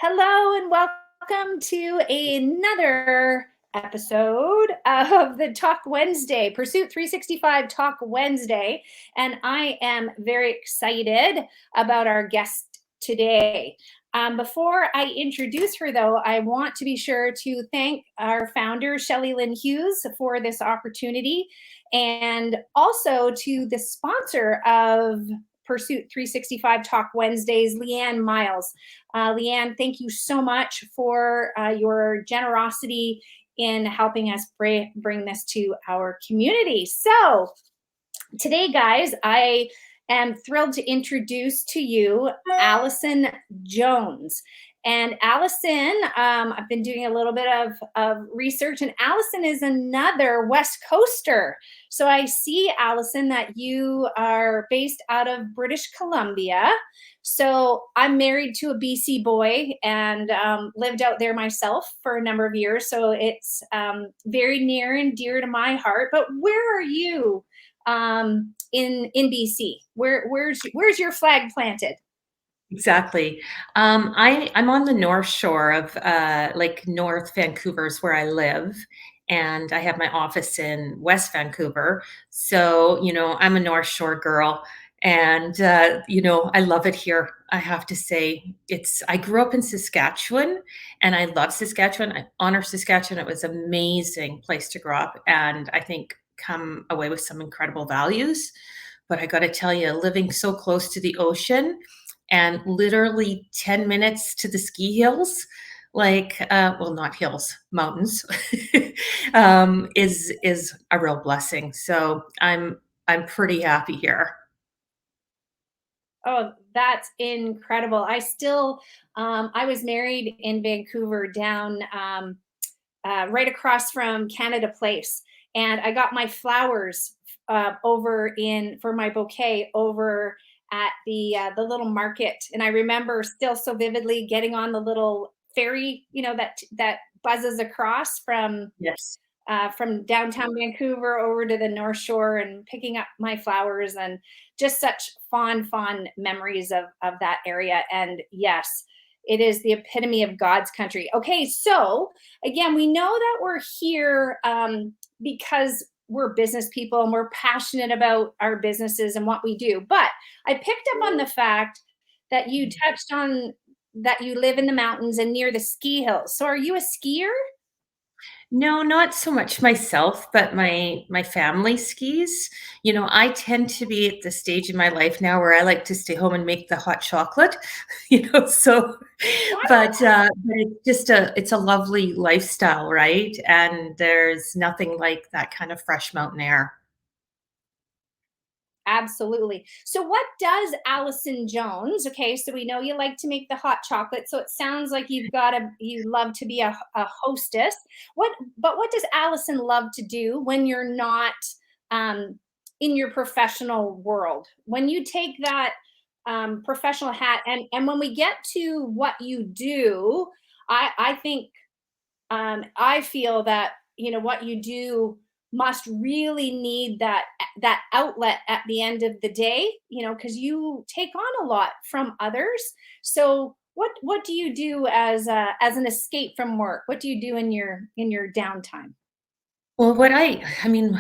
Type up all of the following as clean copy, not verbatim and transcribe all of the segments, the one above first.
Hello and welcome to another episode of the Talk Wednesday, Pursuit 365 Talk Wednesday. And I am very excited about our guest today. Before I introduce her, though, I want to be sure to thank our founder, Shelley Lynn Hughes, for this opportunity, and also to the sponsor of Pursuit 365 Talk Wednesdays, Leanne Miles. Leanne, thank you so much for your generosity in helping us bring this to our community. So today, guys, I am thrilled to introduce to you Alyson Jones. And Alyson, I've been doing a little bit of research, and Alyson is another West Coaster. So I see, Alyson, that you are based out of British Columbia. So I'm married to a BC boy and lived out there myself for a number of years. So it's very near and dear to my heart. But where are you in BC? Where's your flag planted? Exactly. I'm on the North Shore of like North Vancouver's where I live, and I have my office in West Vancouver. So, I'm a North Shore girl, and I love it here. I have to say, I grew up in Saskatchewan, and I love Saskatchewan. I honor Saskatchewan. It was an amazing place to grow up, and I think come away with some incredible values. But I got to tell you, living so close to the ocean and literally 10 minutes to the ski hills, like well, not hills, mountains, is a real blessing. So I'm pretty happy here. Oh, that's incredible. I was married in Vancouver down right across from Canada Place. And I got my flowers for my bouquet over at the little market. And I remember still so vividly getting on the little ferry, that buzzes across Yes. from downtown Vancouver over to the North Shore and picking up my flowers, and just such fond memories of that area. And yes, it is the epitome of God's country. Okay, so again, we know that we're here because we're business people and we're passionate about our businesses and what we do. But I picked up on the fact that you touched on that you live in the mountains and near the ski hills. So are you a skier? No, not so much myself, but my family skis. I tend to be at the stage in my life now where I like to stay home and make the hot chocolate, so but it's a lovely lifestyle, right? And there's nothing like that kind of fresh mountain air. Absolutely. So what does Alyson Jones? Okay, so we know you like to make the hot chocolate. So it sounds like you love to be a hostess. What does Alyson love to do when you're not in your professional world? When you take that professional hat, and when we get to what you do, I think I feel that what you do must really need that outlet at the end of the day, because you take on a lot from others. So what do you do as an escape from work? What do you do in your downtime? Well, I mean,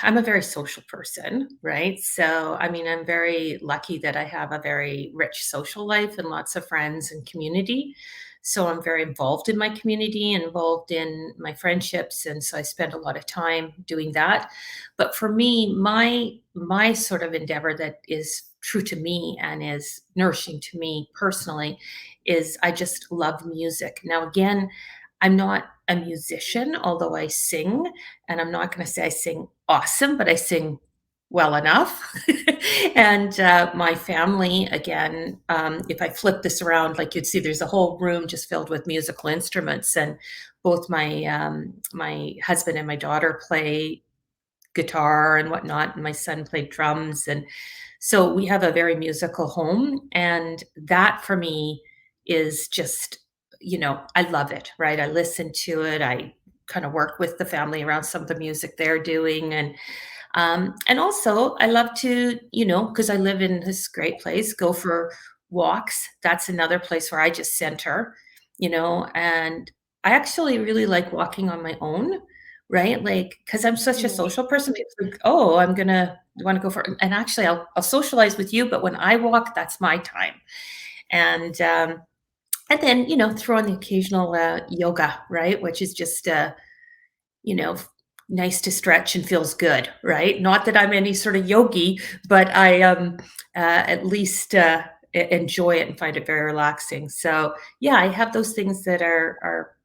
I'm a very social person, right? So, I mean, I'm very lucky that I have a very rich social life and lots of friends and community. So, I'm very involved in my community, involved in my friendships, and so I spend a lot of time doing that. But for me, my sort of endeavor that is true to me and is nourishing to me personally is I just love music. Now, again, I'm not a musician, although I sing, and I'm not gonna say I sing awesome, but I sing well enough. And, my family, again, if I flip this around, like, you'd see there's a whole room just filled with musical instruments, and both my husband and my daughter play guitar and whatnot, and my son played drums, and so we have a very musical home, and that for me is just, I love it, right? I listen to it. I kind of work with the family around some of the music they're doing, and also I love to, because I live in this great place, go for walks. That's another place where I just center, and I actually really like walking on my own, right? Like, because I'm such a Mm. social person, it's like, oh, I'm gonna want to go for, and actually, I'll socialize with you, but when I walk, that's my time. And then throw in the occasional yoga, right? Which is just you know, nice to stretch and feels good, right? Not that I'm any sort of yogi, but I at least enjoy it and find it very relaxing. So yeah, I have those things that are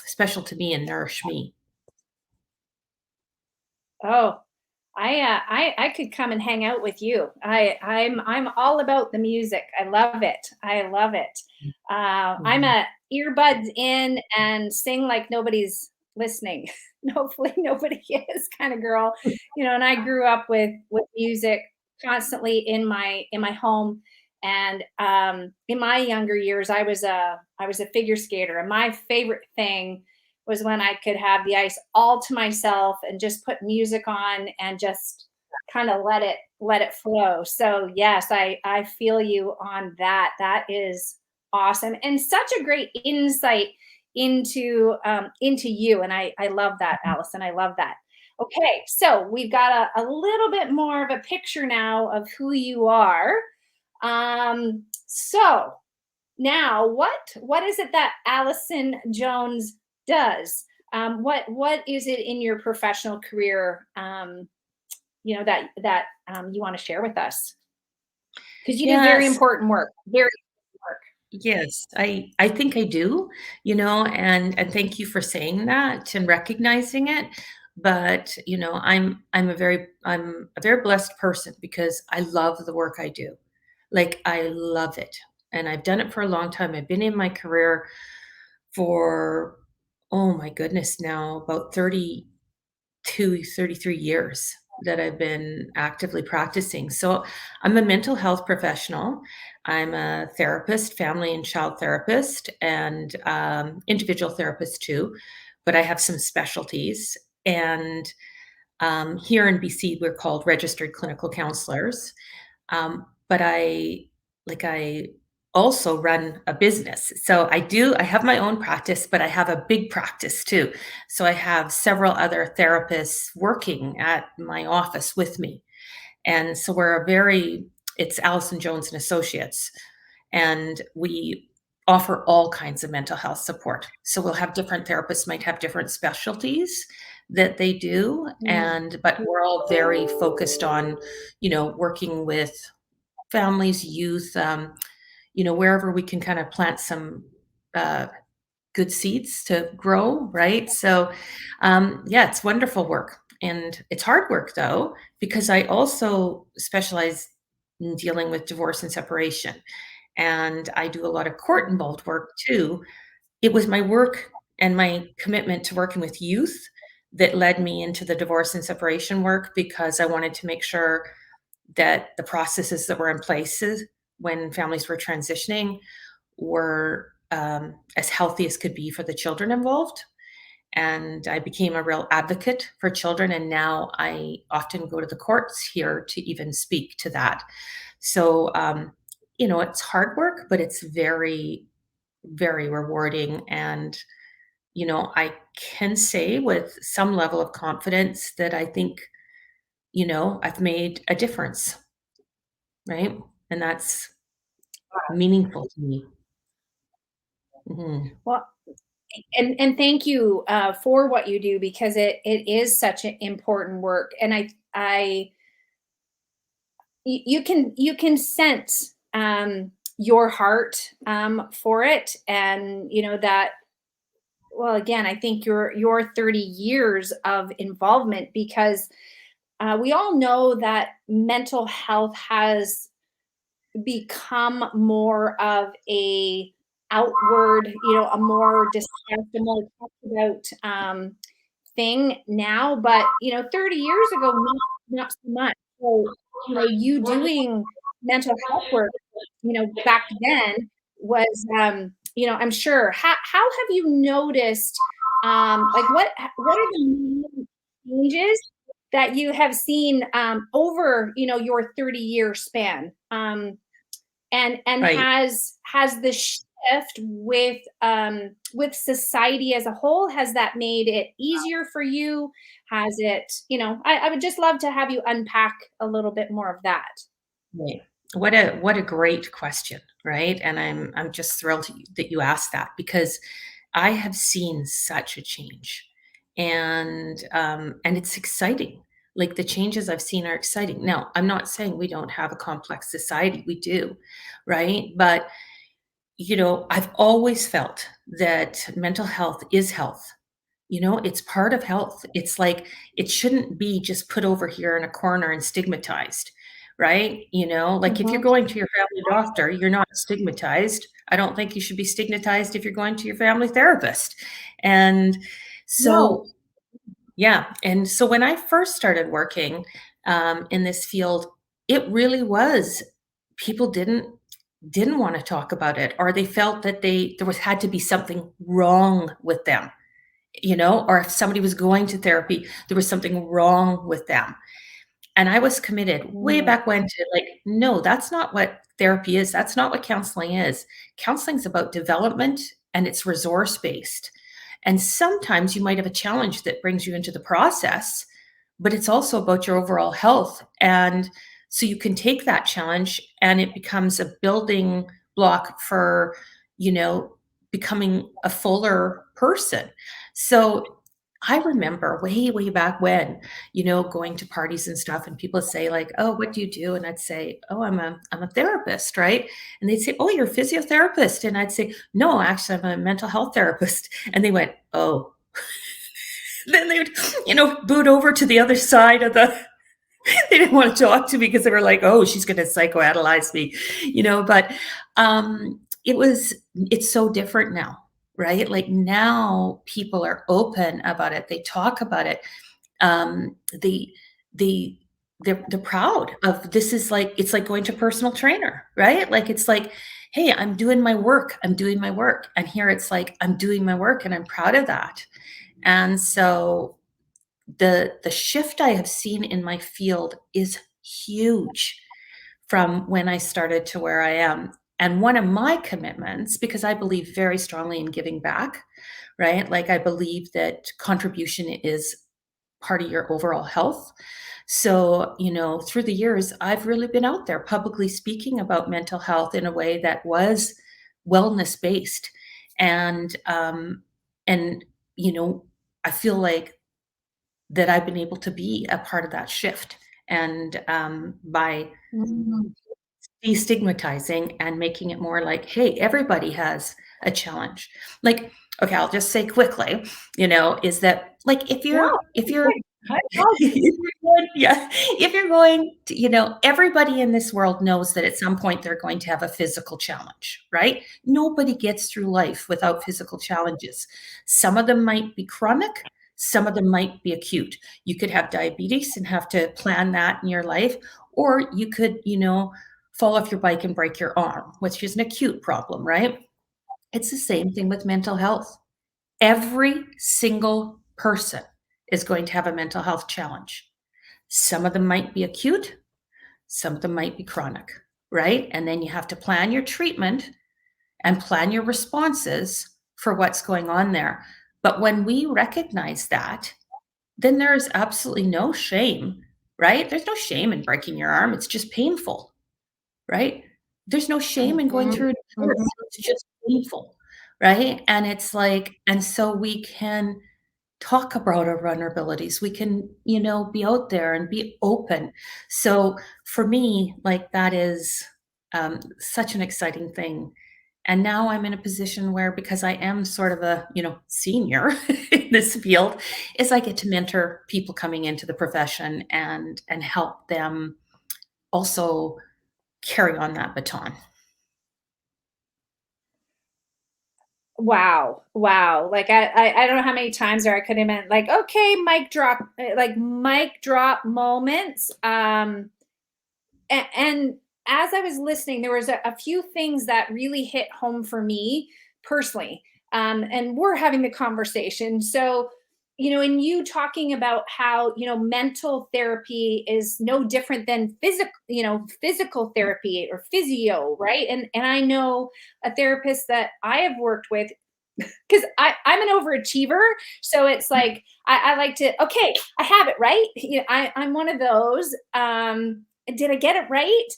special to me and nourish me. Oh, I could come and hang out with you. I'm all about the music. I love it. I love it. I'm Mhm. a earbuds in and sing like nobody's listening. Hopefully nobody is kind of girl, and I grew up with music constantly in my home. And in my younger years, I was a figure skater, and my favorite thing was when I could have the ice all to myself and just put music on and just kind of let it flow. So yes, I feel you on that. That is awesome and such a great insight into you. And I love that, Alyson. I love that. Okay, so we've got a little bit more of a picture now of who you are. So now, what is it that Alyson Jones does? What is it in your professional career, that you want to share with us? Because you do very Yes, important work. Very important yes, I think I do, and thank you for saying that and recognizing it. But I'm a very blessed person because I love the work I do. Like I love it. And I've done it for a long time. I've been in my career for, oh my goodness, now about 32, 33 years that I've been actively practicing. So I'm a mental health professional. I'm a therapist, family and child therapist, and individual therapist too. But I have some specialties. And here in BC, we're called registered clinical counselors. But I also run a business. So I have my own practice, but I have a big practice too. So I have several other therapists working at my office with me. And so it's Alyson Jones and Associates. And we offer all kinds of mental health support. So we'll have different therapists might have different specialties that they do. work. But we're all very focused on, working with families, youth, wherever we can kind of plant some uh, good seeds to grow, right? So, yeah, it's wonderful work. And it's hard work though, because I also specialize in dealing with divorce and separation. And I do a lot of court involved work too. It was my work and my commitment to working with youth that led me into the divorce and separation work because I wanted to make sure that the processes that were in places when families were transitioning were as healthy as could be for the children involved. And I became a real advocate for children. And now I often go to the courts here to even speak to that. So, it's hard work, but it's very, very rewarding. And, I can say with some level of confidence that I think, I've made a difference, right? And that's meaningful to me. Mhm. Well, and thank you for what you do because it is such an important work. And you can sense your heart for it, and that. Well, again, I think your 30 years of involvement, because we all know that mental health has become more of a outward, a more discussed, a more talked about thing now. But 30 years ago, not so much. So you doing mental health work, back then was, I'm sure. How have you noticed, like what are the main changes that you have seen over your 30-year span? and Right. has the shift with society as a whole, has that made it easier for you? Has it, I would just love to have you unpack a little bit more of that. Right. What a great question, right? And I'm just thrilled that you asked that because I have seen such a change, and it's exciting. Like the changes I've seen are exciting. Now, I'm not saying we don't have a complex society. We do, right? But I've always felt that mental health is health. It's part of health. It's like it shouldn't be just put over here in a corner and stigmatized, right? Like if you're Mhm. going to your family doctor, you're not stigmatized. I don't think you should be stigmatized if you're going to your family therapist. And No. so, yeah. And so when I first started working in this field, it really was people didn't want to talk about it, or they felt that there was had to be something wrong with them, or if somebody was going to therapy, there was something wrong with them. And I was committed way Mm. back when to like, no, that's not what therapy is. That's not what counseling is. Counseling's about development and it's resource based. And sometimes you might have a challenge that brings you into the process, but it's also about your overall health. And so you can take that challenge and it becomes a building block for, you know, becoming a fuller person. So I remember way, way back when, going to parties and stuff, and people say like, "Oh, what do you do?" And I'd say, "Oh, I'm a therapist," right? And they'd say, "Oh, you're a physiotherapist," and I'd say, "No, actually, I'm a mental health therapist." And they went, "Oh." Then they would, boot over to the other side of the. They didn't want to talk to me because they were like, "Oh, she's going to psychoanalyze me," But it's so different now, right? Like now, people are open about it. They talk about it. um the the they're proud of this. Is like it's like going to a personal trainer, right? Like it's like, hey, I'm doing my work, and here it's like I'm doing my work and I'm proud of that. And so the shift I have seen in my field is huge from when I started to where I am. And one of my commitments, because I believe very strongly in giving back, right? Like I believe that contribution is part of your overall health. So, through the years, I've really been out there publicly speaking about mental health in a way that was wellness based. And you know, I feel like that I've been able to be a part of that shift. And by Mm. destigmatizing and making it more like, hey, everybody has a challenge. Like, okay, I'll just say quickly, is that like No. if you're yeah, if you're going to, everybody in this world knows that at some point they're going to have a physical challenge, right? Nobody gets through life without physical challenges. Some of them might be chronic, some of them might be acute. You could have diabetes and have to plan that in your life, or you could, fall off your bike and break your arm, which is an acute problem, right? It's the same thing with mental health. Every single person is going to have a mental health challenge. Some of them might be acute, some of them might be chronic, right? And then you have to plan your treatment and plan your responses for what's going on there. But when we recognize that, then there is absolutely no shame, right? There's no shame in breaking your arm. It's just painful, right? There's no shame in going Mhm. through a divorce. Mhm. It's just painful, right? And it's like, and so we can talk about our vulnerabilities. We can, be out there and be open. So for me, like that is such an exciting thing. And now I'm in a position where, because I am sort of a, senior in this field, is I get to mentor people coming into the profession and help them also carry on that baton. Wow. Wow. Like I don't know how many times there I could have been like, okay, mic drop, like mic drop moments. And as I was listening, there was a few things that really hit home for me personally. And we're having the conversation. So and you talking about how, mental therapy is no different than physical therapy or physio, right? And I know a therapist that I have worked with, because I'm an overachiever. So it's like I like to, okay, I have it right. I'm one of those. Did I get it right?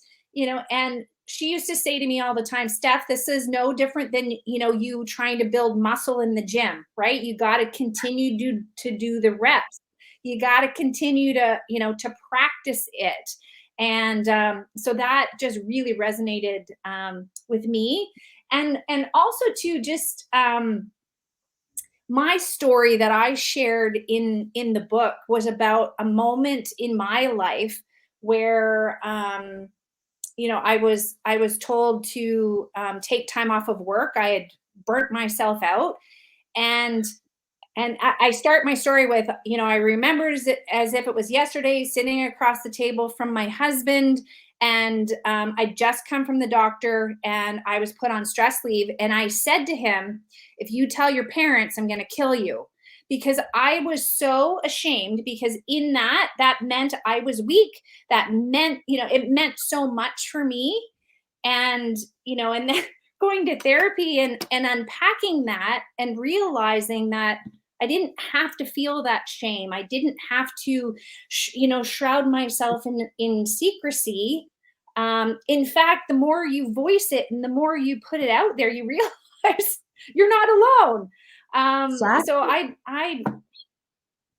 And she used to say to me all the time, Steph, this is no different than you trying to build muscle in the gym, right? You got to continue to do the reps. You got to continue to practice it. And so that just really resonated with me. And also too, just my story that I shared in the book was about a moment in my life where I was told to take time off of work. I had burnt myself out, and I start my story with, I remember as if it was yesterday, sitting across the table from my husband. And I'd just come from the doctor and I was put on stress leave. And I said to him, if you tell your parents, I'm going to kill you. Because I was so ashamed, because in that meant I was weak. That meant, it meant so much for me. And then going to therapy and unpacking that and realizing that I didn't have to feel that shame. I didn't have to, shroud myself in secrecy. In fact, the more you voice it and the more you put it out there, you realize you're not alone. So Exactly.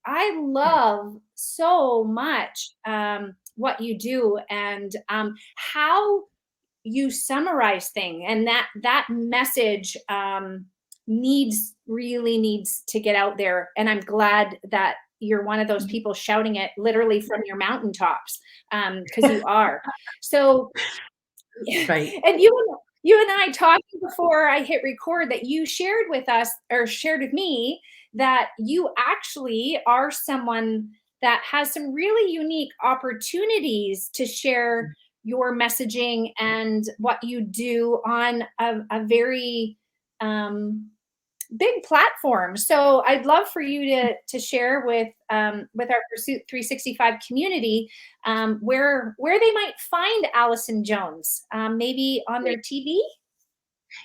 I love so much what you do, and how you summarize thing, and that message really needs to get out there. And I'm glad that you're one of those people shouting it literally from your mountaintops, because you are. So Right. and you and I talking before I hit record, that you shared with us, or shared with me, that you actually are someone that has some really unique opportunities to share your messaging and what you do on a very um, big platform. So I'd love for you to share with our Pursuit 365 community, where they might find Alyson Jones, maybe on their TV.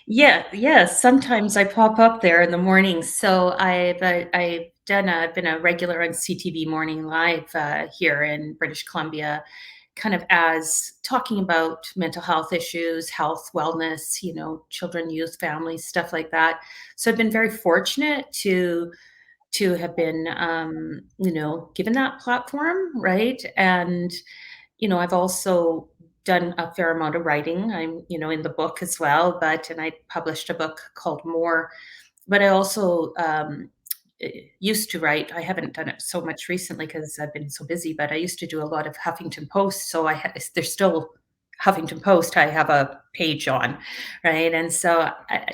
Yeah, yeah. Sometimes I pop up there in the mornings. So I've been a regular on CTV Morning Live here in British Columbia, kind of as talking about mental health issues, health, wellness, children, youth, families, stuff like that. So I've been very fortunate to have been given that platform, right? And I've also done a fair amount of writing. I'm, in the book as well, and I published a book called More. But I also used to write. I haven't done it so much recently because I've been so busy, but I used to do a lot of Huffington Post. So there's still Huffington Post I have a page on, right? And so,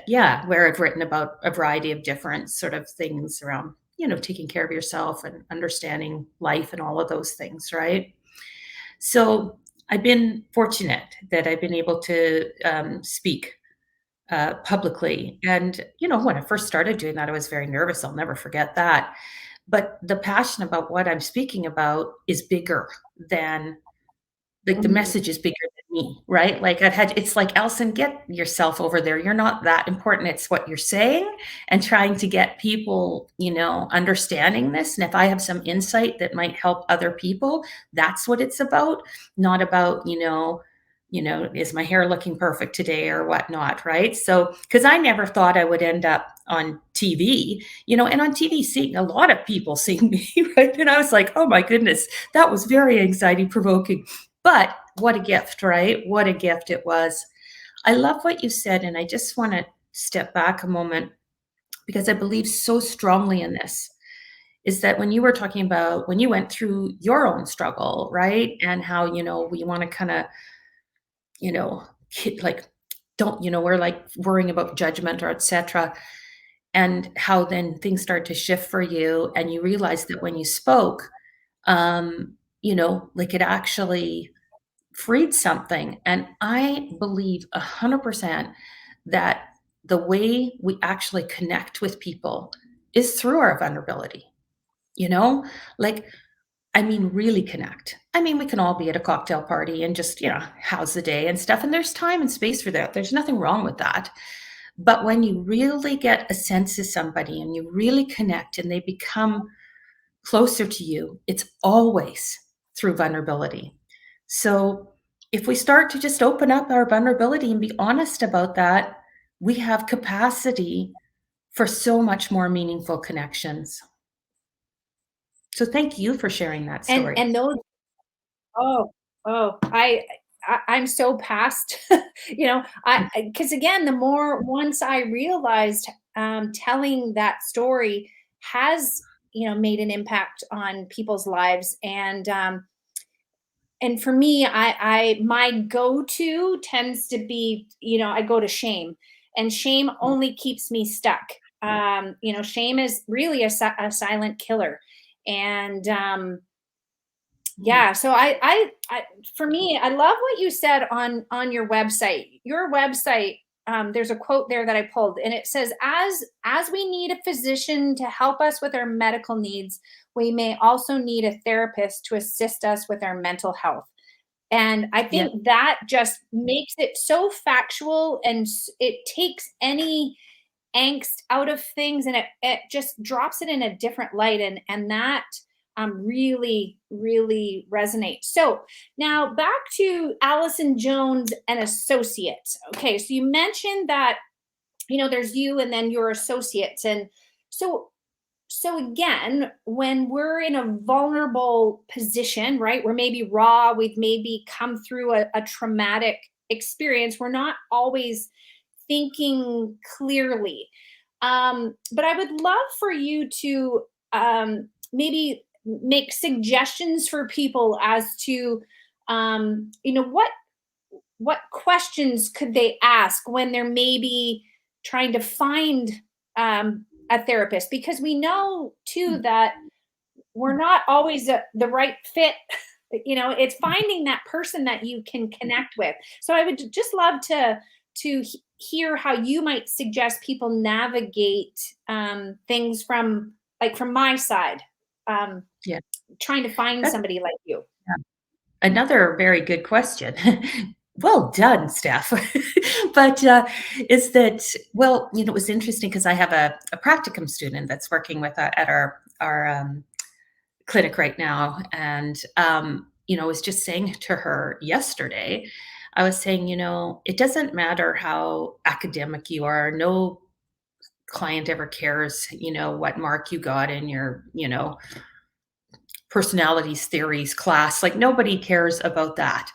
yeah, where I've written about a variety of different sort of things around, taking care of yourself and understanding life and all of those things, right? So I've been fortunate that I've been able to speak publicly. And, when I first started doing that, I was very nervous. I'll never forget that. But the passion about what I'm speaking about is bigger than, like, the Mhm. message is bigger than me, right? Like, it's like, Elson, get yourself over there. You're not that important. It's what you're saying and trying to get people, understanding this. And if I have some insight that might help other people, that's what it's about, not about, is my hair looking perfect today or whatnot, right? So, because I never thought I would end up on TV, and on TV, seeing a lot of people seeing me, right? And I was like, oh my goodness, that was very anxiety provoking. But what a gift, right? What a gift it was. I love what you said. And I just want to step back a moment because I believe so strongly in this, is that when you were talking about when you went through your own struggle, right? And how, we want to kind of, you know, like, don't, we're like worrying about judgment or etc. And how then things start to shift for you. And you realize that when you spoke, like, it actually freed something. And I believe 100% that the way we actually connect with people is through our vulnerability. you know? Like, I mean, really connect. I mean, we can all be at a cocktail party and just, how's the day and stuff. And there's time and space for that. There's nothing wrong with that. But when you really get a sense of somebody and you really connect and they become closer to you, it's always through vulnerability. So if we start to just open up our vulnerability and be honest about that, we have capacity for so much more meaningful connections. So thank you for sharing that story. And those oh, oh, I'm so past, I because again, the more once I realized, telling that story has, made an impact on people's lives, and for me, I my go-to tends to be, I go to shame, and shame Mm, only keeps me stuck. Shame is really a silent killer, and mm, yeah, so I for me, I love what you said on your website. Your website, there's a quote there that I pulled, and it says, "As we need a physician to help us with our medical needs, we may also need a therapist to assist us with our mental health." And I yeah. think that just makes it so factual, and it takes any angst out of things, and it just drops it in a different light, and that really really resonates. So now back to Alyson Jones and Associates. Okay, so you mentioned that there's you and then your associates, and so again, when we're in a vulnerable position, right, we're maybe raw, we've maybe come through a traumatic experience, we're not always thinking clearly. But I would love for you to maybe make suggestions for people as to, what questions could they ask when they're maybe trying to find a therapist, because we know too Mm, that we're not always the right fit. It's finding that person that you can connect with. So I would just love to hear how you might suggest people navigate things from, like, from my side, um, yeah. trying to find That's somebody like you. another very good question. Well done, Steph. But, is that well, it was interesting because I have a practicum student that's working with, at our clinic right now, and, I was just saying to her yesterday, I was saying, "It doesn't matter how academic you are, no client ever cares, what mark you got in your, personalities theories class. Like nobody cares about that.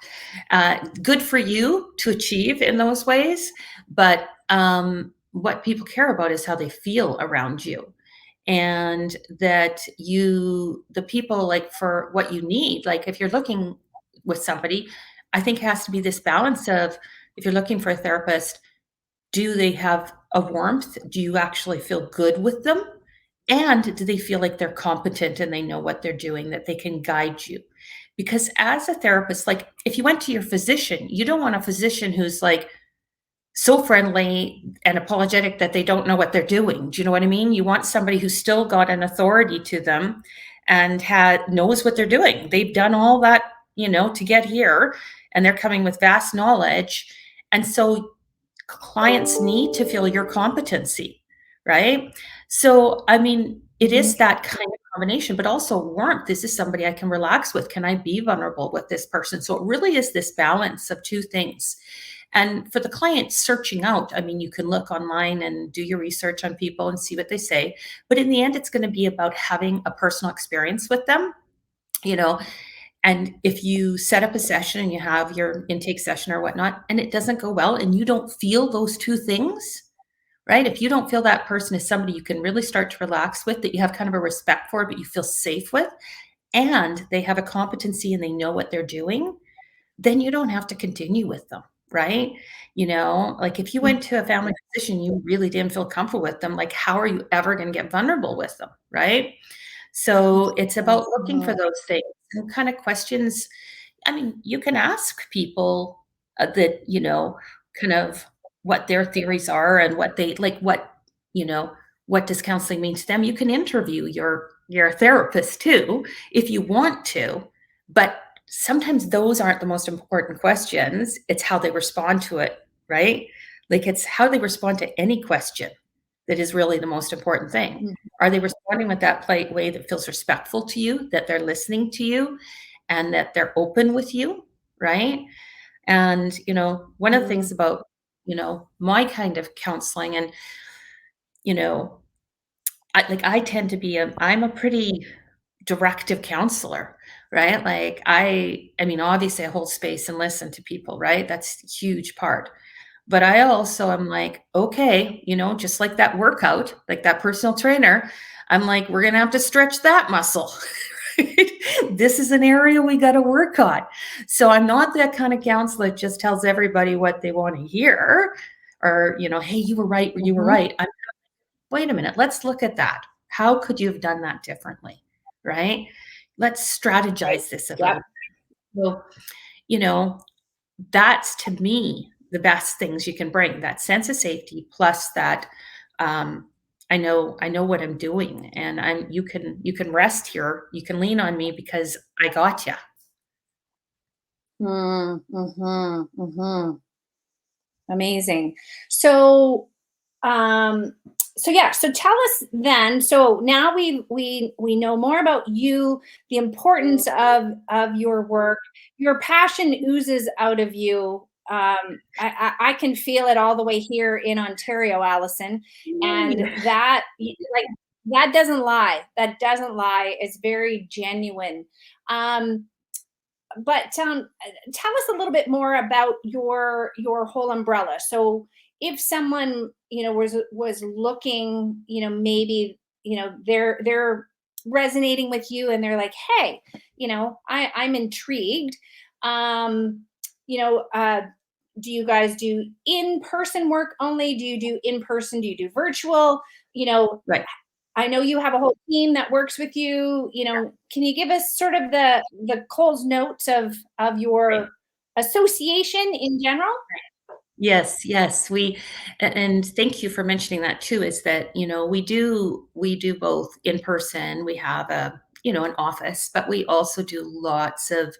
Good for you to achieve in those ways, but what people care about is how they feel around you. And that the people, like for what you need, like if you're looking with somebody, I think has to be this balance of, if you're looking for a therapist, do they have a warmth? Do you actually feel good with them? And do they feel like they're competent and they know what they're doing, that they can guide you? Because as a therapist, like if you went to your physician, you don't want a physician who's like so friendly and apologetic that they don't know what they're doing. Do you know what I mean? You want somebody who's still got an authority to them and knows what they're doing. They've done all that, to get here, and they're coming with vast knowledge. And so clients need to feel your competency, right? So, I mean, it Mhm. is that kind of combination, but also warmth. This is somebody I can relax with. Can I be vulnerable with this person? So, it really is this balance of two things. And for the client searching out, I mean, you can look online and do your research on people and see what they say. But in the end, it's going to be about having a personal experience with them, you know, and if you set up a session and you have your intake session or whatnot, and it doesn't go well, and you don't feel those two things, right? If you don't feel that person is somebody you can really start to relax with, that you have kind of a respect for, but you feel safe with, and they have a competency and they know what they're doing, then you don't have to continue with them, right? Like if you went to a family physician, you really didn't feel comfortable with them, like how are you ever going to get vulnerable with them, right? So it's Mhm. about looking for Mhm. those things and kind of questions. I mean, you can ask people that, kind of what their theories are and what they like, what, you know, what does counseling mean to them? You can interview your therapist too if you want to, but sometimes those aren't the most important questions. It's how they respond to it, right? Like it's how they respond to any question that is really the most important thing. Mhm. Are they responding with that polite way that feels respectful to you, that they're listening to you, and that they're open with you, right? And, one of the Mhm. things about, my kind of counseling and, you know, I tend to be I'm a pretty directive counselor, right? Like I mean, obviously I hold space and listen to people, right? That's a huge part. But I also am like, okay, just like that workout, like that personal trainer, I'm like, we're gonna have to stretch that muscle. Right? This is an area we got to work on. So I'm not that kind of counselor that just tells everybody what they want to hear, or hey, you were right, you were Mhm. right. Wait a minute, let's look at that. How could you have done that differently? Right? Let's Right. strategize this a Yep. little. So, you know, that's to me the best things you can bring, that sense of safety plus that um I know what I'm doing, and you can rest here. You can lean on me because I got you. Mm, mhm, mhm. Amazing. So, um, so yeah, so tell us then. So now we know more about you, the importance of your work. Your passion oozes out of you. I can feel it all the way here in Ontario, Alyson, and that like that doesn't lie. That doesn't lie. It's very genuine. Um, but tell us a little bit more about your whole umbrella. So if someone was looking, maybe they're resonating with you and they're like, hey, I'm intrigued. Um, you know, uh, do you guys do in-person work only? Do you do in-person? Do you do virtual? You know, Right. I know you have a whole team that works with you. Can you give us sort of the Cole's notes of Right. your association in general? Yes, yes. And thank you for mentioning that too, is that, we do both in person. We have an office, but we also do lots of,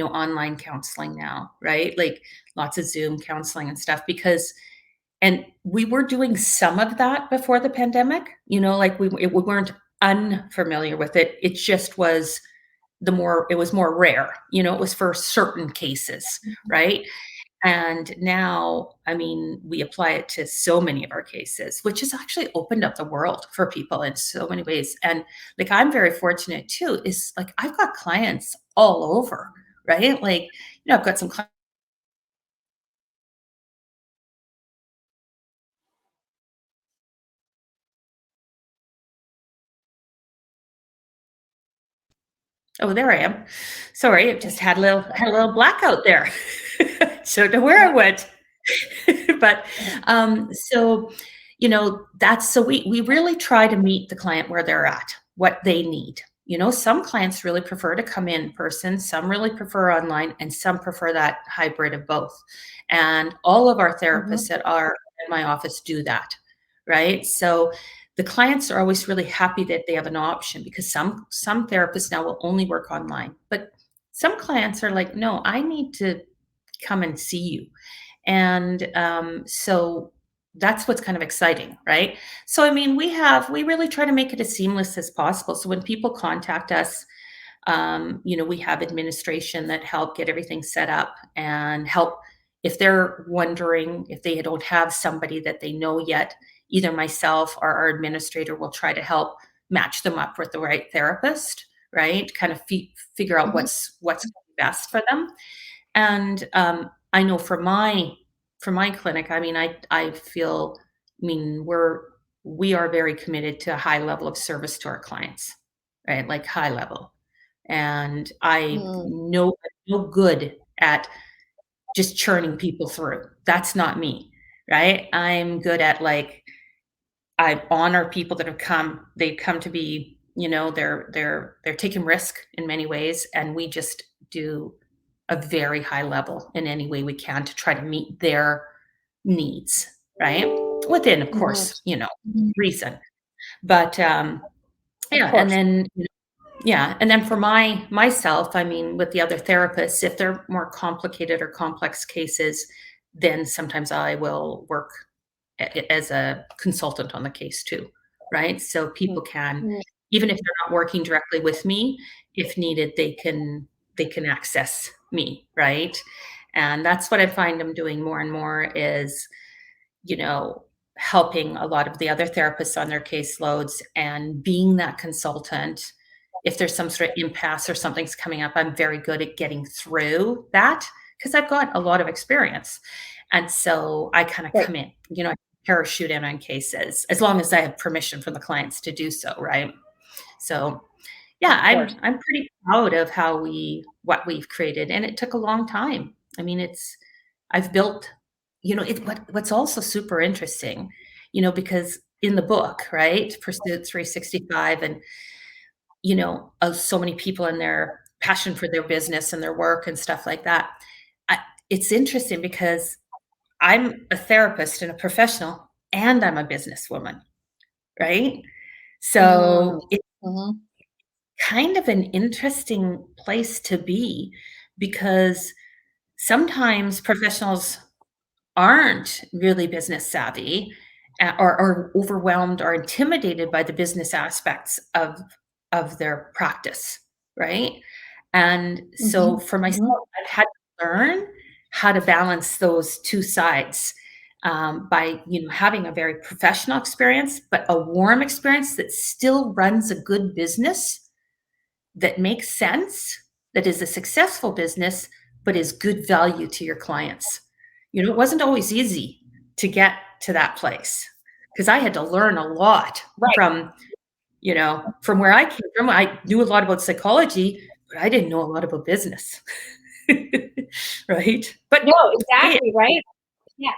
online counseling now, right? Like lots of Zoom counseling and stuff and we were doing some of that before the pandemic, like we weren't unfamiliar with it. It just was it was more rare, it was for certain cases, right? And now, I mean, we apply it to so many of our cases, which has actually opened up the world for people in so many ways. And like, I'm very fortunate too, is like, I've got clients all over, right? Like, I've got some clients. Oh, there I am. Sorry, I just had a little blackout there. Don't know where I went. But so that's so we really try to meet the client where they're at, what they need. Some clients really prefer to come in person, some really prefer online, and some prefer that hybrid of both. And all of our therapists Mhm. that are in my office do that, right? So the clients are always really happy that they have an option, because some therapists now will only work online, but some clients are like, no, I need to come and see you. And so that's what's kind of exciting, right? So I mean, we really try to make it as seamless as possible. So when people contact us, we have administration that help get everything set up and help if they're wondering if they don't have somebody that they know yet. Either myself or our administrator will try to help match them up with the right therapist, right? Kind of figure out Mhm. what's best for them. And I know for my clinic, I mean, I feel, I mean, we are very committed to a high level of service to our clients, right? Like high level. And I Mm. know I'm no good at just churning people through. That's not me, right? I'm good at like I honor people that have come. They come to be, they're taking risk in many ways, and we just do a very high level in any way we can to try to meet their needs, right? within, of Mhm. course, you know, Mhm. reason. But, Of yeah, and course. then, yeah, and then for myself, I mean, with the other therapists, if they're more complicated or complex cases, then sometimes I will work as a consultant on the case too, right? So people can, Mhm. even if they're not working directly with me, if needed, they can access me, right? And that's what I find I'm doing more and more is, you know, helping a lot of the other therapists on their caseloads and being that consultant. If there's some sort of impasse or something's coming up, I'm very good at getting through that because I've got a lot of experience. And so I kind of Right. come in, you know, I parachute in on cases as long as I have permission from the clients to do so, right? So Of yeah, course. I'm pretty proud of how what we've created, and it took a long time. I mean, I've built, you know, what's also super interesting, you know, because in the book, right, Pursuit 365, and you know, so many people and their passion for their business and their work and stuff like that. I, it's interesting because I'm a therapist and a professional, and I'm a businesswoman, right? Mm. So Mhm. kind of an interesting place to be because sometimes professionals aren't really business savvy or overwhelmed or intimidated by the business aspects of their practice, right? And so Mhm. for myself, Mhm. I've had to learn how to balance those two sides by having a very professional experience, but a warm experience that still runs a good business that makes sense, that is a successful business, but is good value to your clients. You know, it wasn't always easy to get to that place because I had to learn a lot Right. from, from where I came from. I knew a lot about psychology, but I didn't know a lot about business. Right? But No, hey, exactly, right? Yeah.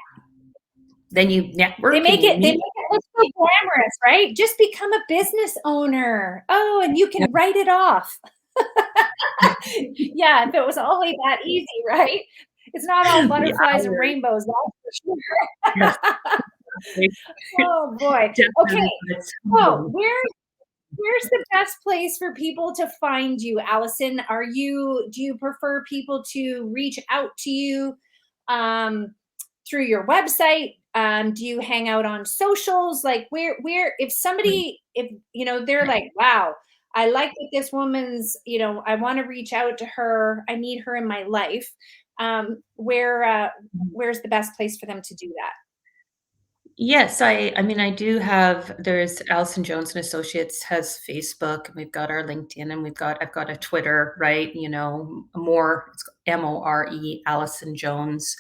then you They network and make you it they make meet. it look so glamorous, right? Just become a business owner. Oh, and you Yeah, can write it off. Yeah, if it was only that easy, right? It's not all the butterflies and hours. rainbows, that's for Yes, sure. Oh boy. definitely, Okay. but it's So humbling. where's the best place for people to find you, Alyson? Do you prefer people to reach out to you um, through your website? Do you hang out on socials? Like if somebody, if, they're like, wow, I like that this woman's, I want to reach out to her. I need her in my life. Where's the best place for them to do that? Yes, I mean, I do have there's Alyson Jones and Associates has Facebook, and we've got our LinkedIn, and I've got a Twitter, right? You know, more it's More Alyson Jones.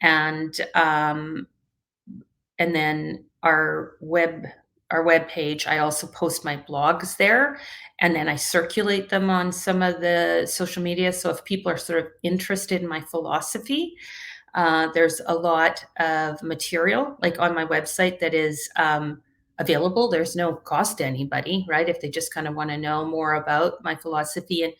And and then our web page, I also post my blogs there, and then I circulate them on some of the social media. So if people are sort of interested in my philosophy, there's a lot of material like on my website that is available. There's no cost to anybody, right? If they just kind of want to know more about my philosophy. And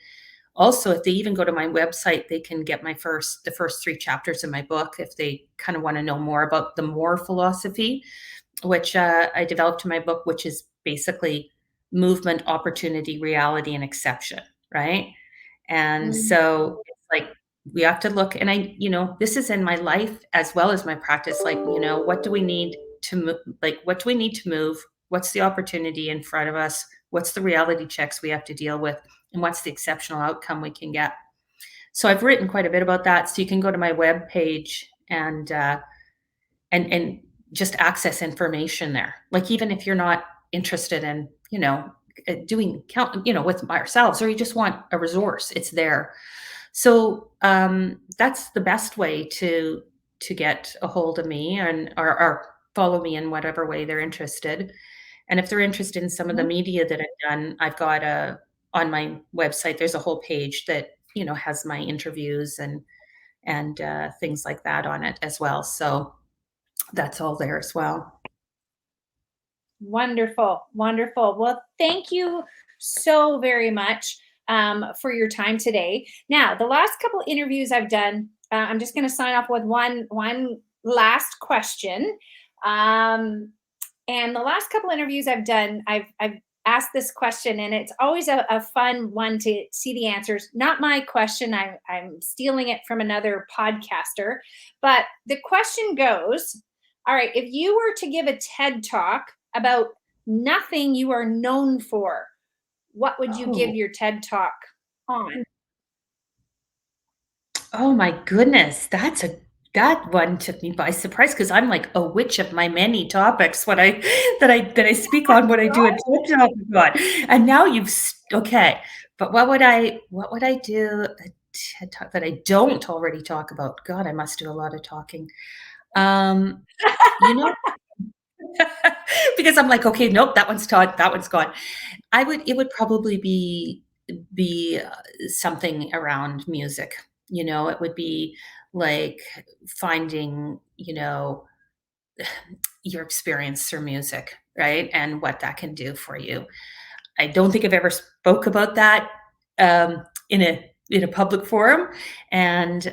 also, if they even go to my website, they can get the first three chapters in my book if they kind of want to know more about the more philosophy, which I developed in my book, which is basically movement, opportunity, reality, and exception, right? And Mm. so it's like we have to look, and this is in my life as well as my practice. Like, what do we need to move? Like, what do we need to move? What's the opportunity in front of us? What's the reality checks we have to deal with? And what's the exceptional outcome we can get? So I've written quite a bit about that. So you can go to my web page and just access information there. Like even if you're not interested in, doing count, with ourselves, or you just want a resource, it's there. So that's the best way to get a hold of me or follow me in whatever way they're interested. And if they're interested in some of the Mhm. media that I've done, I've got on my website. There's a whole page that has my interviews and things like that on it as well. So that's all there as well. Wonderful, wonderful. Well, thank you so very much for your time today. Now, the last couple interviews I've done, I'm just going to sign off with one last question. And the last couple interviews I've done, I've asked this question, and it's always a fun one to see the answers. Not my question, I'm stealing it from another podcaster. But the question goes, all right, if you were to give a TED talk about nothing you are known for, what would you give Oh, your TED talk on? oh my goodness. That one took me by surprise because I'm like a witch of my many topics when I that I speak on when I do a TED talk about. And now okay. But what would I do a TED talk that I don't already talk about? God, I must do a lot of talking. Um, you know, because I'm like, okay, nope, that one's taught, that one's gone. It would probably be something around music. It would be like finding, your experience through music, right? And what that can do for you. I don't think I've ever spoke about that in a public forum, and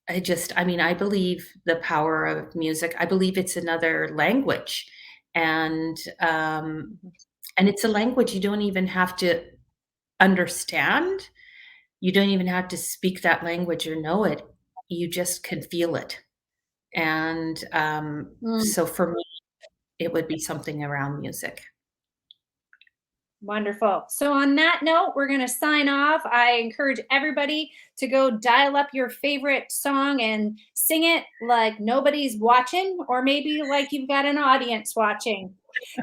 I believe the power of music. I believe it's another language, and and it's a language you don't even have to understand. You don't even have to speak that language or know it. You just can feel it. And Mm. so for me, it would be something around music. Wonderful. So, on that note, we're going to sign off. I encourage everybody to go dial up your favorite song and sing it like nobody's watching, or maybe like you've got an audience watching.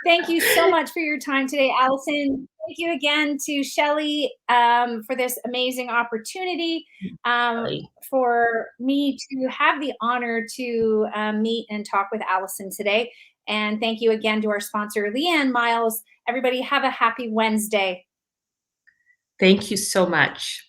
Thank you so much for your time today, Alyson. Thank you again to Shelly for this amazing opportunity, Really. for me to have the honor to meet and talk with Alyson today. And thank you again to our sponsor, Leanne Miles. Everybody have a happy Wednesday. Thank you so much.